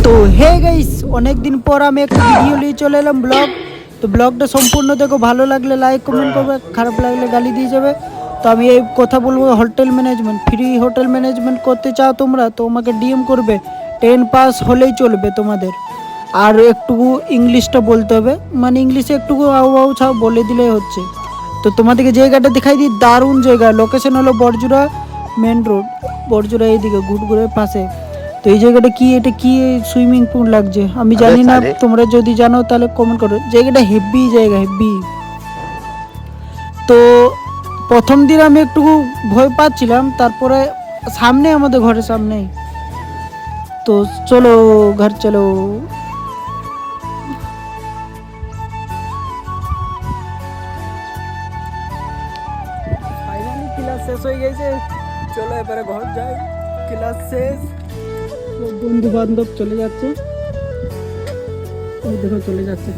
তো hey guys, অনেক দিন পর আমি একটা ভিডিও নিয়ে চলে এলাম, ব্লগ। তো ব্লগটা সম্পূর্ণ দেখো, ভালো লাগলে লাইক কমেন্ট করবে, খারাপ লাগলে গালি দিয়ে যাবে। তো আমি এই কথা বলবো, hotel management, free hotel management করতে চাও তোমরা, তো আমাকে ডিএম করবে। 10 পাস হলেই চলবে তোমাদের। আর একটুকু ইংলিশটা বলতে হবে, মানে ইংলিশে একটুকু আউ আউ ছাও বলে দিলেই হচ্ছে। তো তোমাদেরকে জায়গাটা দেখাই দিই, দারুণ জায়গা। লোকেশন হলো বড়জোড়া মেন রোড, বড়জোড়া এইদিকে ঘুটঘুরের পাশে। তো এই জায়গাটা কি, এটা কি সুইমিং পুল লাগছে আমি জানি না, তোমরা যদি জানো তাহলে কমেন্ট করো। জায়গাটা হেভি জায়গা, হেভি। তো প্রথম দিন আমি একটু ভয় পাচ্ছিলাম, তারপরে সামনে আমাদের ঘরের সামনেই। তো চলো ঘর চলো। ফাইনালি ক্লাস শেষ হয়ে গেছে, চলো এবারে ঘর যাই। ক্লাস শেষ, বন্ধু বান্ধব চলে যাচ্ছে, এই দেখো চলে যাচ্ছে।